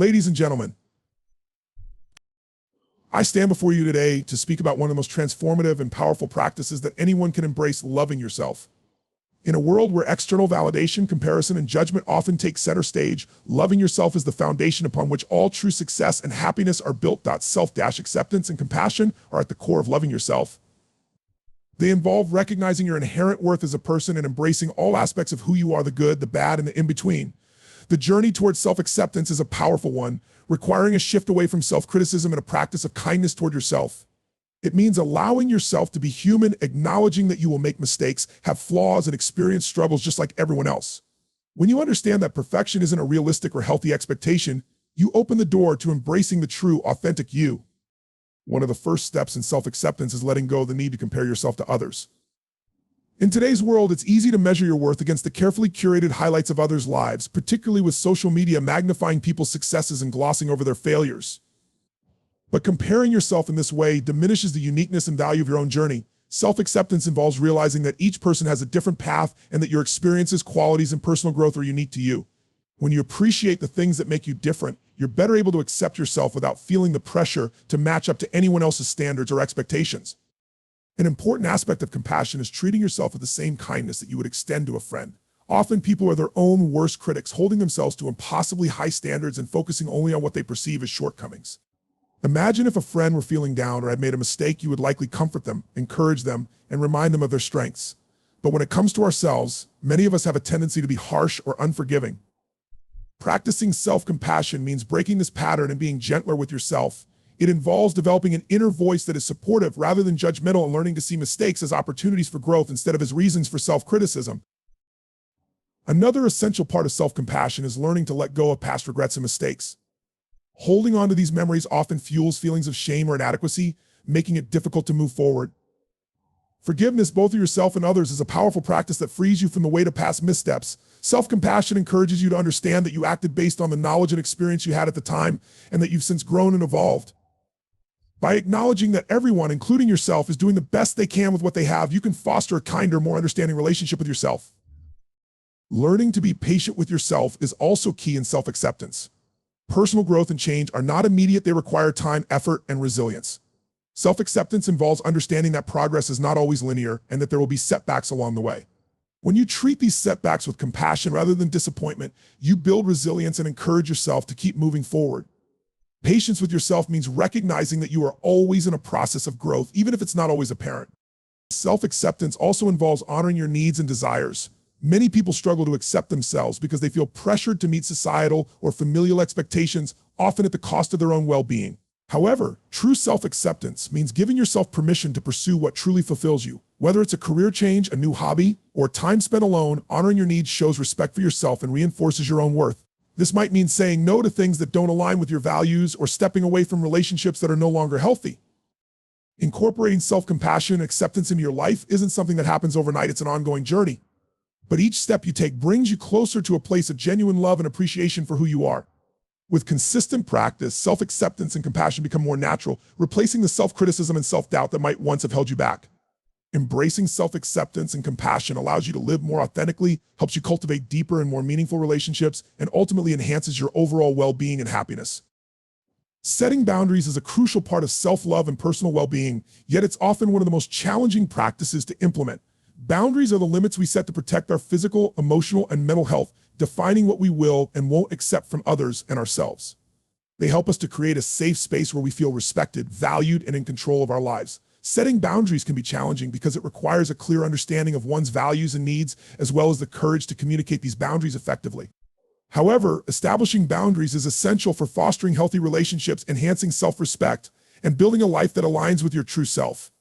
Ladies and gentlemen, I stand before you today to speak about one of the most transformative and powerful practices that anyone can embrace: loving yourself. In a world where external validation, comparison, and judgment often take center stage, loving yourself is the foundation upon which all true success and happiness are built. Self-acceptance and compassion are at the core of loving yourself. They involve recognizing your inherent worth as a person and embracing all aspects of who you are, the good, the bad, and the in-between. The journey towards self-acceptance is a powerful one, requiring a shift away from self-criticism and a practice of kindness toward yourself. It means allowing yourself to be human, acknowledging that you will make mistakes, have flaws, and experience struggles just like everyone else. When you understand that perfection isn't a realistic or healthy expectation, you open the door to embracing the true, authentic you. One of the first steps in self-acceptance is letting go of the need to compare yourself to others. In today's world, it's easy to measure your worth against the carefully curated highlights of others' lives, particularly with social media magnifying people's successes and glossing over their failures. But comparing yourself in this way diminishes the uniqueness and value of your own journey. Self-acceptance involves realizing that each person has a different path and that your experiences, qualities, and personal growth are unique to you. When you appreciate the things that make you different, you're better able to accept yourself without feeling the pressure to match up to anyone else's standards or expectations. An important aspect of compassion is treating yourself with the same kindness that you would extend to a friend. Often people are their own worst critics, holding themselves to impossibly high standards and focusing only on what they perceive as shortcomings. Imagine if a friend were feeling down or had made a mistake. You would likely comfort them, encourage them, and remind them of their strengths. But when it comes to ourselves, many of us have a tendency to be harsh or unforgiving. Practicing self-compassion means breaking this pattern and being gentler with yourself. It involves developing an inner voice that is supportive rather than judgmental and learning to see mistakes as opportunities for growth instead of as reasons for self-criticism. Another essential part of self-compassion is learning to let go of past regrets and mistakes. Holding on to these memories often fuels feelings of shame or inadequacy, making it difficult to move forward. Forgiveness, both of yourself and others, is a powerful practice that frees you from the weight of past missteps. Self-compassion encourages you to understand that you acted based on the knowledge and experience you had at the time, and that you've since grown and evolved. By acknowledging that everyone, including yourself, is doing the best they can with what they have, you can foster a kinder, more understanding relationship with yourself. Learning to be patient with yourself is also key in self-acceptance. Personal growth and change are not immediate. They require time, effort, and resilience. Self-acceptance involves understanding that progress is not always linear and that there will be setbacks along the way. When you treat these setbacks with compassion rather than disappointment, you build resilience and encourage yourself to keep moving forward. Patience with yourself means recognizing that you are always in a process of growth, even if it's not always apparent. Self-acceptance also involves honoring your needs and desires. Many people struggle to accept themselves because they feel pressured to meet societal or familial expectations, often at the cost of their own well-being. However, true self-acceptance means giving yourself permission to pursue what truly fulfills you. Whether it's a career change, a new hobby, or time spent alone, honoring your needs shows respect for yourself and reinforces your own worth. This might mean saying no to things that don't align with your values or stepping away from relationships that are no longer healthy. Incorporating self-compassion and acceptance into your life isn't something that happens overnight. It's an ongoing journey. But each step you take brings you closer to a place of genuine love and appreciation for who you are. With consistent practice, self-acceptance and compassion become more natural, replacing the self-criticism and self-doubt that might once have held you back. Embracing self-acceptance and compassion allows you to live more authentically, helps you cultivate deeper and more meaningful relationships, and ultimately enhances your overall well-being and happiness. Setting boundaries is a crucial part of self-love and personal well-being, yet it's often one of the most challenging practices to implement. Boundaries are the limits we set to protect our physical, emotional, and mental health, defining what we will and won't accept from others and ourselves. They help us to create a safe space where we feel respected, valued, and in control of our lives. Setting boundaries can be challenging because it requires a clear understanding of one's values and needs, as well as the courage to communicate these boundaries effectively. However, establishing boundaries is essential for fostering healthy relationships, enhancing self-respect, and building a life that aligns with your true self.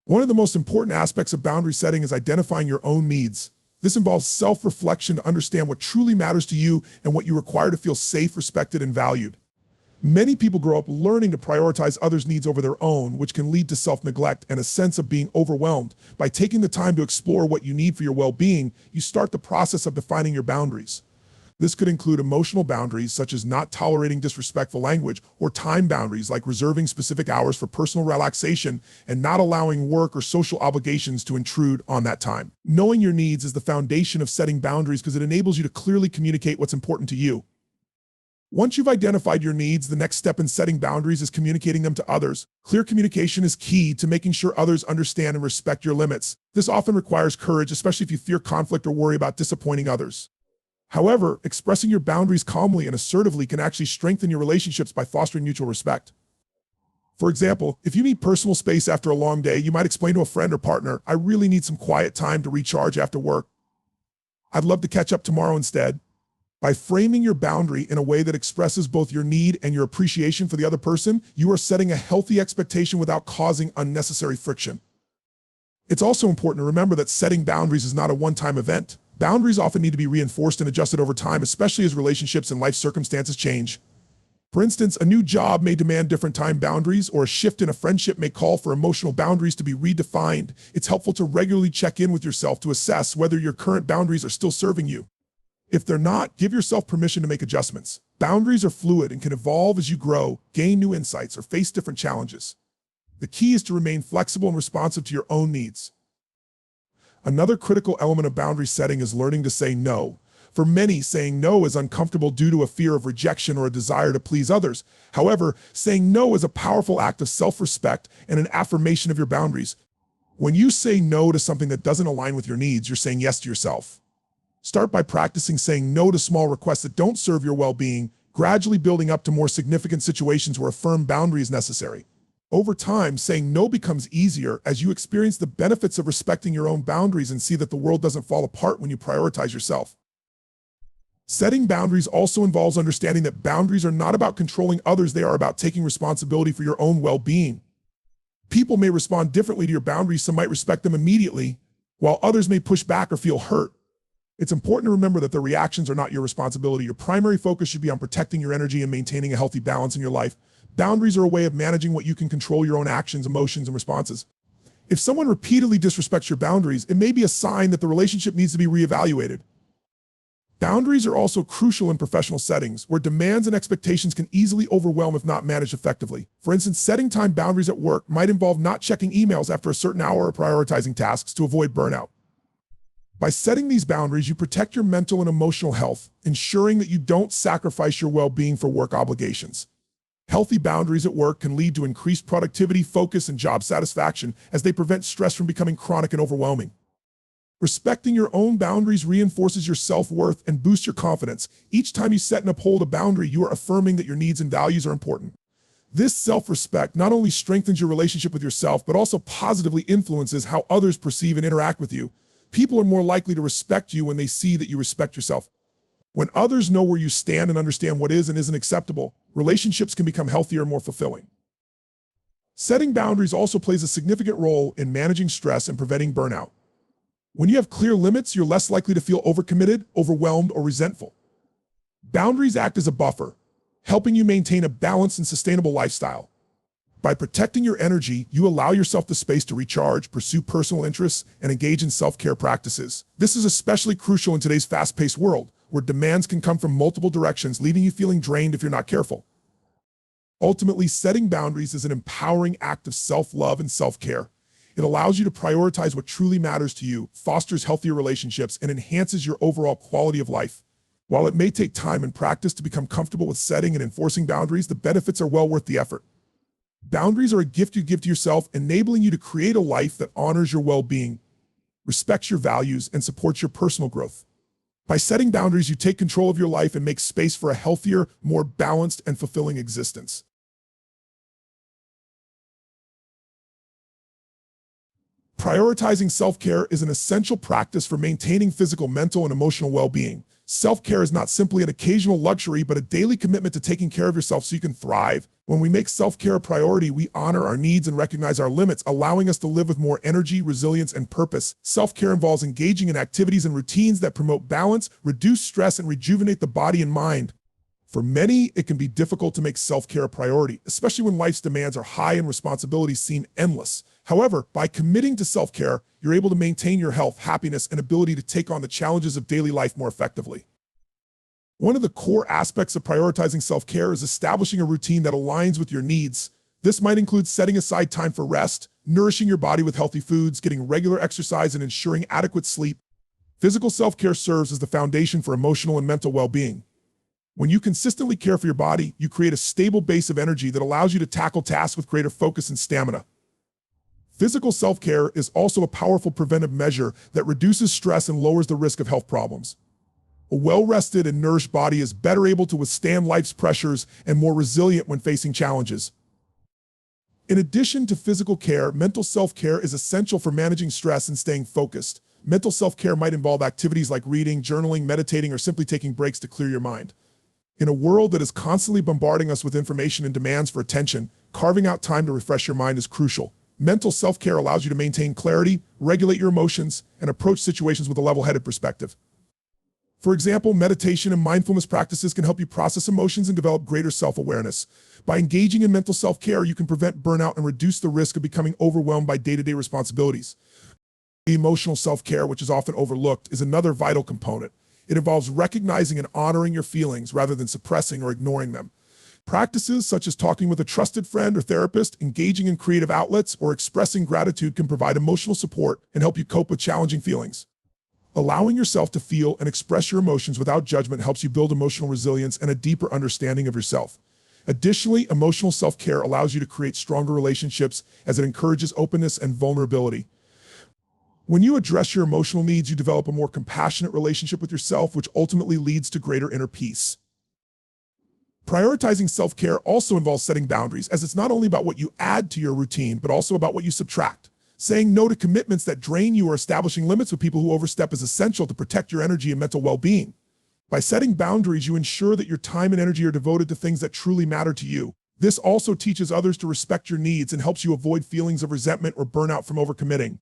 One of the most important aspects of boundary setting is identifying your own needs. This involves self-reflection to understand what truly matters to you and what you require to feel safe, respected, and valued. Many people grow up learning to prioritize others' needs over their own, which can lead to self-neglect and a sense of being overwhelmed. By taking the time to explore what you need for your well-being, you start the process of defining your boundaries. This could include emotional boundaries, such as not tolerating disrespectful language, or time boundaries, like reserving specific hours for personal relaxation and not allowing work or social obligations to intrude on that time. Knowing your needs is the foundation of setting boundaries because it enables you to clearly communicate what's important to you. Once you've identified your needs, the next step in setting boundaries is communicating them to others. Clear communication is key to making sure others understand and respect your limits. This often requires courage, especially if you fear conflict or worry about disappointing others. However, expressing your boundaries calmly and assertively can actually strengthen your relationships by fostering mutual respect. For example, if you need personal space after a long day, you might explain to a friend or partner, "I really need some quiet time to recharge after work. I'd love to catch up tomorrow instead." By framing your boundary in a way that expresses both your need and your appreciation for the other person, you are setting a healthy expectation without causing unnecessary friction. It's also important to remember that setting boundaries is not a one-time event. Boundaries often need to be reinforced and adjusted over time, especially as relationships and life circumstances change. For instance, a new job may demand different time boundaries, or a shift in a friendship may call for emotional boundaries to be redefined. It's helpful to regularly check in with yourself to assess whether your current boundaries are still serving you. If they're not, give yourself permission to make adjustments. Boundaries are fluid and can evolve as you grow, gain new insights, or face different challenges. The key is to remain flexible and responsive to your own needs. Another critical element of boundary setting is learning to say no. For many, saying no is uncomfortable due to a fear of rejection or a desire to please others. However, saying no is a powerful act of self-respect and an affirmation of your boundaries. When you say no to something that doesn't align with your needs, you're saying yes to yourself. Start by practicing saying no to small requests that don't serve your well-being, gradually building up to more significant situations where a firm boundary is necessary. Over time, saying no becomes easier as you experience the benefits of respecting your own boundaries and see that the world doesn't fall apart when you prioritize yourself. Setting boundaries also involves understanding that boundaries are not about controlling others, they are about taking responsibility for your own well-being. People may respond differently to your boundaries. Some might respect them immediately, while others may push back or feel hurt. It's important to remember that the reactions are not your responsibility. Your primary focus should be on protecting your energy and maintaining a healthy balance in your life. Boundaries are a way of managing what you can control: your own actions, emotions, and responses. If someone repeatedly disrespects your boundaries, it may be a sign that the relationship needs to be reevaluated. Boundaries are also crucial in professional settings, where demands and expectations can easily overwhelm if not managed effectively. For instance, setting time boundaries at work might involve not checking emails after a certain hour or prioritizing tasks to avoid burnout. By setting these boundaries, you protect your mental and emotional health, ensuring that you don't sacrifice your well-being for work obligations. Healthy boundaries at work can lead to increased productivity, focus, and job satisfaction, as they prevent stress from becoming chronic and overwhelming. Respecting your own boundaries reinforces your self-worth and boosts your confidence. Each time you set and uphold a boundary, you are affirming that your needs and values are important. This self-respect not only strengthens your relationship with yourself, but also positively influences how others perceive and interact with you. People are more likely to respect you when they see that you respect yourself. When others know where you stand and understand what is and isn't acceptable, relationships can become healthier and more fulfilling. Setting boundaries also plays a significant role in managing stress and preventing burnout. When you have clear limits, you're less likely to feel overcommitted, overwhelmed, or resentful. Boundaries act as a buffer, helping you maintain a balanced and sustainable lifestyle. By protecting your energy, you allow yourself the space to recharge, pursue personal interests, and engage in self-care practices. This is especially crucial in today's fast-paced world, where demands can come from multiple directions, leaving you feeling drained if you're not careful. Ultimately, setting boundaries is an empowering act of self-love and self-care. It allows you to prioritize what truly matters to you, fosters healthier relationships, and enhances your overall quality of life. While it may take time and practice to become comfortable with setting and enforcing boundaries, the benefits are well worth the effort. Boundaries are a gift you give to yourself, enabling you to create a life that honors your well-being, respects your values, and supports your personal growth. By setting boundaries, you take control of your life and make space for a healthier, more balanced, and fulfilling existence. Prioritizing self-care is an essential practice for maintaining physical, mental, and emotional well-being. Self-care is not simply an occasional luxury, but a daily commitment to taking care of yourself so you can thrive. When we make self-care a priority, we honor our needs and recognize our limits, allowing us to live with more energy, resilience, and purpose. Self-care involves engaging in activities and routines that promote balance, reduce stress, and rejuvenate the body and mind. For many, it can be difficult to make self-care a priority, especially when life's demands are high and responsibilities seem endless. However, by committing to self-care, you're able to maintain your health, happiness, and ability to take on the challenges of daily life more effectively. One of the core aspects of prioritizing self-care is establishing a routine that aligns with your needs. This might include setting aside time for rest, nourishing your body with healthy foods, getting regular exercise, and ensuring adequate sleep. Physical self-care serves as the foundation for emotional and mental well-being. When you consistently care for your body, you create a stable base of energy that allows you to tackle tasks with greater focus and stamina. Physical self-care is also a powerful preventive measure that reduces stress and lowers the risk of health problems. A well-rested and nourished body is better able to withstand life's pressures and more resilient when facing challenges. In addition to physical care, mental self-care is essential for managing stress and staying focused. Mental self-care might involve activities like reading, journaling, meditating, or simply taking breaks to clear your mind. In a world that is constantly bombarding us with information and demands for attention, carving out time to refresh your mind is crucial. Mental self-care allows you to maintain clarity, regulate your emotions, and approach situations with a level-headed perspective. For example, meditation and mindfulness practices can help you process emotions and develop greater self-awareness. By engaging in mental self-care, you can prevent burnout and reduce the risk of becoming overwhelmed by day-to-day responsibilities. Emotional self-care, which is often overlooked, is another vital component. It involves recognizing and honoring your feelings rather than suppressing or ignoring them. Practices such as talking with a trusted friend or therapist, engaging in creative outlets, or expressing gratitude can provide emotional support and help you cope with challenging feelings. Allowing yourself to feel and express your emotions without judgment helps you build emotional resilience and a deeper understanding of yourself. Additionally, emotional self-care allows you to create stronger relationships as it encourages openness and vulnerability. When you address your emotional needs, you develop a more compassionate relationship with yourself, which ultimately leads to greater inner peace. Prioritizing self-care also involves setting boundaries, as it's not only about what you add to your routine, but also about what you subtract. Saying no to commitments that drain you or establishing limits with people who overstep is essential to protect your energy and mental well-being. By setting boundaries, you ensure that your time and energy are devoted to things that truly matter to you. This also teaches others to respect your needs and helps you avoid feelings of resentment or burnout from overcommitting.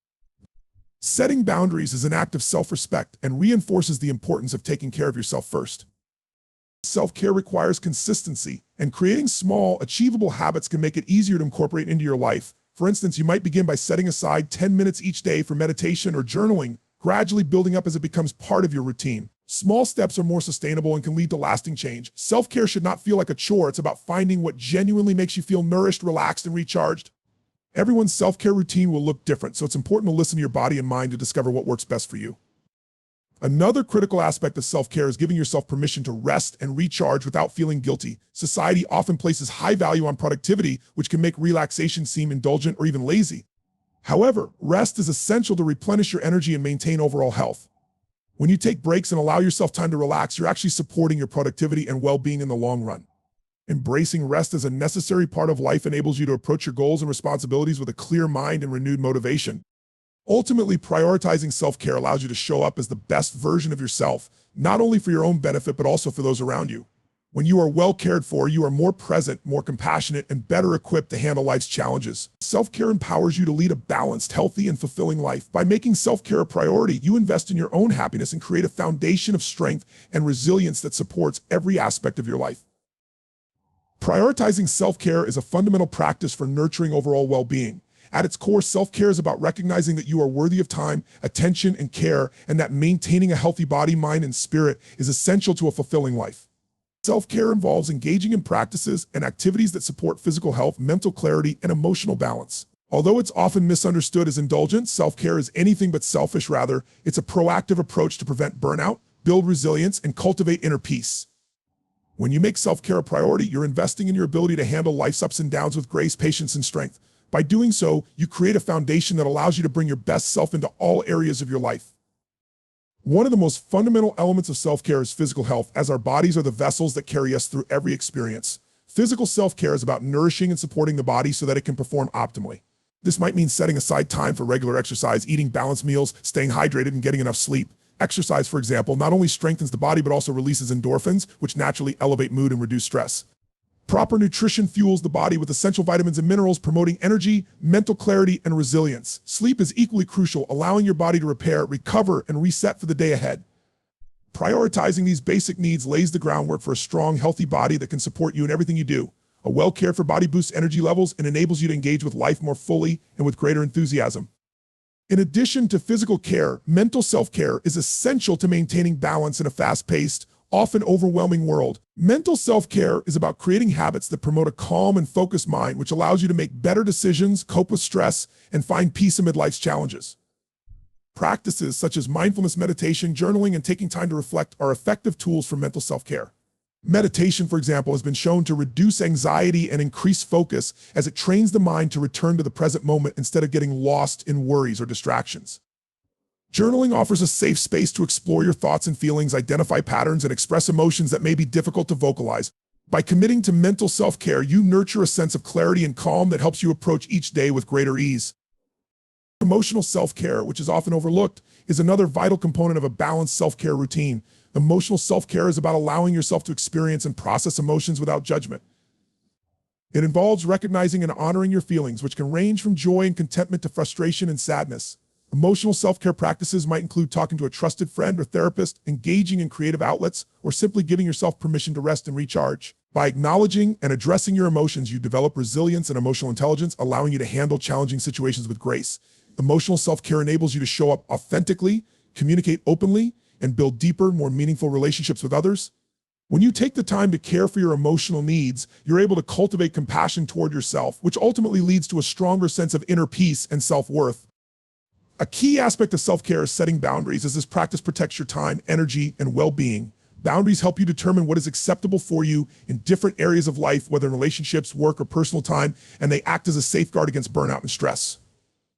Setting boundaries is an act of self-respect and reinforces the importance of taking care of yourself first. Self-care requires consistency, and creating small, achievable habits can make it easier to incorporate into your life. For instance, you might begin by setting aside 10 minutes each day for meditation or journaling, gradually building up as it becomes part of your routine. Small steps are more sustainable and can lead to lasting change. Self-care should not feel like a chore. It's about finding what genuinely makes you feel nourished, relaxed, and recharged. Everyone's self-care routine will look different, so it's important to listen to your body and mind to discover what works best for you. Another critical aspect of self-care is giving yourself permission to rest and recharge without feeling guilty. Society often places high value on productivity, which can make relaxation seem indulgent or even lazy. However, rest is essential to replenish your energy and maintain overall health. When you take breaks and allow yourself time to relax, you're actually supporting your productivity and well-being in the long run. Embracing rest as a necessary part of life enables you to approach your goals and responsibilities with a clear mind and renewed motivation. Ultimately, prioritizing self-care allows you to show up as the best version of yourself, not only for your own benefit, but also for those around you. When you are well cared for, you are more present, more compassionate, and better equipped to handle life's challenges. Self-care empowers you to lead a balanced, healthy, and fulfilling life. By making self-care a priority, you invest in your own happiness and create a foundation of strength and resilience that supports every aspect of your life. Prioritizing self-care is a fundamental practice for nurturing overall well-being. At its core, self-care is about recognizing that you are worthy of time, attention, and care, and that maintaining a healthy body, mind, and spirit is essential to a fulfilling life. Self-care involves engaging in practices and activities that support physical health, mental clarity, and emotional balance. Although it's often misunderstood as indulgence, self-care is anything but selfish. Rather, it's a proactive approach to prevent burnout, build resilience, and cultivate inner peace. When you make self-care a priority, you're investing in your ability to handle life's ups and downs with grace, patience, and strength. By doing so, you create a foundation that allows you to bring your best self into all areas of your life. One of the most fundamental elements of self-care is physical health, as our bodies are the vessels that carry us through every experience. Physical self-care is about nourishing and supporting the body so that it can perform optimally. This might mean setting aside time for regular exercise, eating balanced meals, staying hydrated, and getting enough sleep. Exercise, for example, not only strengthens the body but also releases endorphins, which naturally elevate mood and reduce stress. Proper nutrition fuels the body with essential vitamins and minerals, promoting energy, mental clarity, and resilience. Sleep is equally crucial, allowing your body to repair, recover, and reset for the day ahead. Prioritizing these basic needs lays the groundwork for a strong, healthy body that can support you in everything you do. A well-cared-for body boosts energy levels and enables you to engage with life more fully and with greater enthusiasm. In addition to physical care, mental self-care is essential to maintaining balance in a fast-paced, often overwhelming world. Mental self-care is about creating habits that promote a calm and focused mind, which allows you to make better decisions, cope with stress, and find peace amid life's challenges. Practices such as mindfulness, meditation, journaling, and taking time to reflect are effective tools for mental self-care. Meditation, for example, has been shown to reduce anxiety and increase focus as it trains the mind to return to the present moment instead of getting lost in worries or distractions. Journaling offers a safe space to explore your thoughts and feelings, identify patterns, and express emotions that may be difficult to vocalize. By committing to mental self-care, you nurture a sense of clarity and calm that helps you approach each day with greater ease. Emotional self-care, which is often overlooked, is another vital component of a balanced self-care routine. Emotional self-care is about allowing yourself to experience and process emotions without judgment. It involves recognizing and honoring your feelings, which can range from joy and contentment to frustration and sadness. Emotional self-care practices might include talking to a trusted friend or therapist, engaging in creative outlets, or simply giving yourself permission to rest and recharge. By acknowledging and addressing your emotions, you develop resilience and emotional intelligence, allowing you to handle challenging situations with grace. Emotional self-care enables you to show up authentically, communicate openly, and build deeper, more meaningful relationships with others. When you take the time to care for your emotional needs, you're able to cultivate compassion toward yourself, which ultimately leads to a stronger sense of inner peace and self-worth. A key aspect of self-care is setting boundaries, as this practice protects your time, energy, and well-being. Boundaries help you determine what is acceptable for you in different areas of life, whether in relationships, work, or personal time, and they act as a safeguard against burnout and stress.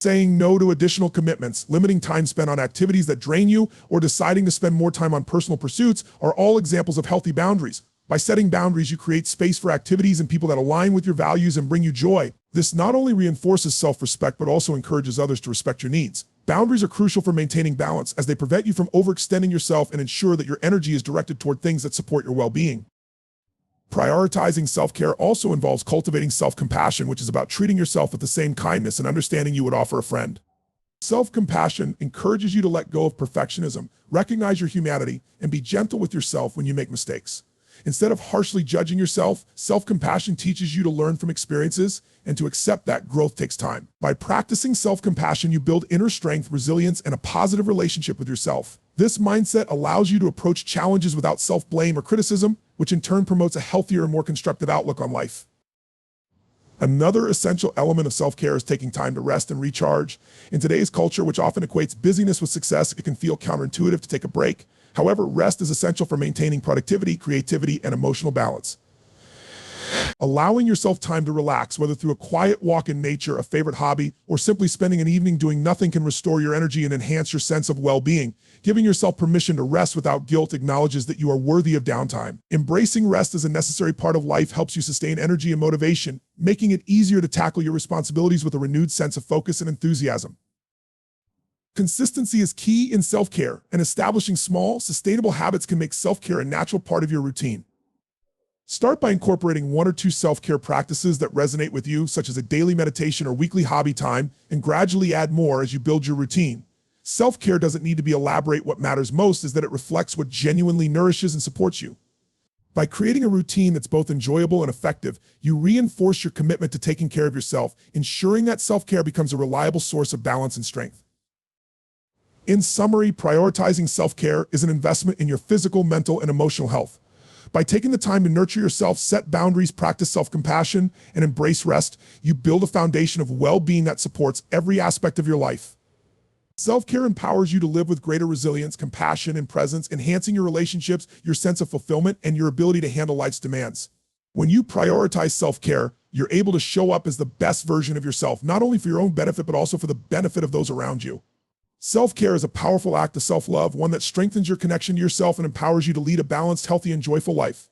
Saying no to additional commitments, limiting time spent on activities that drain you, or deciding to spend more time on personal pursuits are all examples of healthy boundaries. By setting boundaries, you create space for activities and people that align with your values and bring you joy. This not only reinforces self-respect, but also encourages others to respect your needs. Boundaries are crucial for maintaining balance, as they prevent you from overextending yourself and ensure that your energy is directed toward things that support your well-being. Prioritizing self-care also involves cultivating self-compassion, which is about treating yourself with the same kindness and understanding you would offer a friend. Self-compassion encourages you to let go of perfectionism, recognize your humanity, and be gentle with yourself when you make mistakes. Instead of harshly judging yourself, self-compassion teaches you to learn from experiences and to accept that growth takes time. By practicing self-compassion, you build inner strength, resilience, and a positive relationship with yourself. This mindset allows you to approach challenges without self-blame or criticism, which in turn promotes a healthier and more constructive outlook on life. Another essential element of self-care is taking time to rest and recharge. In today's culture, which often equates busyness with success, it can feel counterintuitive to take a break. However, rest is essential for maintaining productivity, creativity, and emotional balance. Allowing yourself time to relax, whether through a quiet walk in nature, a favorite hobby, or simply spending an evening doing nothing, can restore your energy and enhance your sense of well-being. Giving yourself permission to rest without guilt acknowledges that you are worthy of downtime. Embracing rest as a necessary part of life helps you sustain energy and motivation, making it easier to tackle your responsibilities with a renewed sense of focus and enthusiasm. Consistency is key in self-care, and establishing small, sustainable habits can make self-care a natural part of your routine. Start by incorporating 1 or 2 self-care practices that resonate with you, such as a daily meditation or weekly hobby time, and gradually add more as you build your routine. Self-care doesn't need to be elaborate. What matters most is that it reflects what genuinely nourishes and supports you. By creating a routine that's both enjoyable and effective, you reinforce your commitment to taking care of yourself, ensuring that self-care becomes a reliable source of balance and strength. In summary, prioritizing self-care is an investment in your physical, mental, and emotional health. By taking the time to nurture yourself, set boundaries, practice self-compassion, and embrace rest, you build a foundation of well-being that supports every aspect of your life. Self-care empowers you to live with greater resilience, compassion, and presence, enhancing your relationships, your sense of fulfillment, and your ability to handle life's demands. When you prioritize self-care, you're able to show up as the best version of yourself, not only for your own benefit, but also for the benefit of those around you. Self-care is a powerful act of self-love, one that strengthens your connection to yourself and empowers you to lead a balanced, healthy, and joyful life.